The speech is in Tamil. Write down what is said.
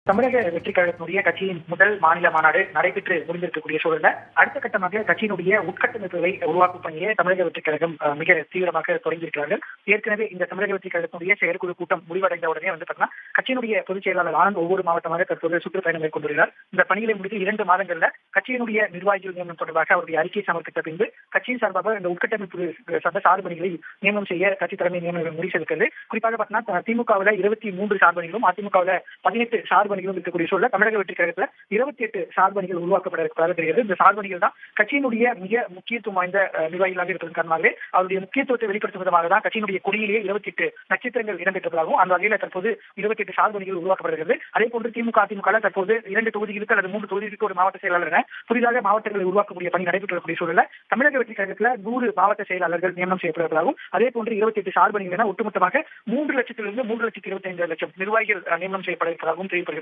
தமிழக வெற்றி கழகத்தினுடைய கட்சியின் முதல் மாநில மாநாடு நடைபெற்று முடிந்திருக்கக்கூடிய சூழல்ல அடுத்த கட்டமாக கட்சியினுடைய உட்கட்டமைப்புகளை உருவாக்கும் பணியை தமிழக வெற்றி கழகம் மிக தீவிரமாக தொடங்கியிருக்கிறார்கள். ஏற்கனவே இந்த தமிழக வெற்றி கழகத்தினுடைய செயற்குழு கூட்டம் முடிவடைந்த உடனே பார்த்தீங்கன்னா கட்சியினுடைய பொதுச் செயலாளர் ஆனந்த் ஒவ்வொரு மாவட்டமாக தற்போது சுற்றுப்பயணம் மேற்கொண்டுள்ளார். இந்த பணிகளை முடித்து 2 மாதங்கள்ல கட்சியினுடைய நிர்வாகிகள் நியமனம் தொடர்பாக அவருடைய அறிக்கை சமர்ப்பித்த பின்பு கட்சியின் சார்பாக இந்த உட்கட்டமைப்பு சார்ந்த சார்பணிகளை நியமனம் செய்ய கட்சி தலைமை நியமனம் முடிச்சிருக்கிறது. குறிப்பாக பார்த்தீங்கன்னா திமுகவில் 23 சார்பணிகளும் அதிமுகவில் 18 சார்பணிகளும் இருக்கக்கூடிய சூழல தமிழக வெற்றி கழகத்தில் 28 சார்பணிகள் உருவாக்கப்பட இருப்பதாக தெரிகிறது. இந்த சார்பணிகள் தான் கட்சியினுடைய மிக முக்கியத்துவம் வாய்ந்த நிர்வாகிகளாக இருப்பதன் காரணமாகவே அவருடைய முக்கியத்துவத்தை வெளிப்படுத்தும் விதமாக தான் கட்சியினுடைய கொடியிலேயே 28 நட்சத்திரங்கள் இடம்பெற்றதாகவும் அந்த வகையில் தற்போது 28 சார்பணிகள் உருவாக்கப்படுகிறது. அதே போன்று திமுக அதிமுக தற்போது 2 தொகுதிகளுக்கு அல்லது 3 தொகுதிகளுக்கு ஒரு மாவட்ட செயலாளர் என புதிதாக மாவட்டங்களை உருவாக்கக்கூடிய பணி நடைபெற்று வரக்கூடிய சூழல தமிழக வெற்றி கழகத்தில் 100 மாவட்ட செயலாளர்கள் நியமனம் செய்யப்படுவதாகவும் அதே போன்று 28 சார்பணிகள் என ஒட்டுமொத்தமாக 3,00,000 முதல் 3,25,00,000 நிர்வாகிகள் நியமனம் செய்யப்பட இருப்பதாகவும் தெரிவிக்கப்படுகிறது.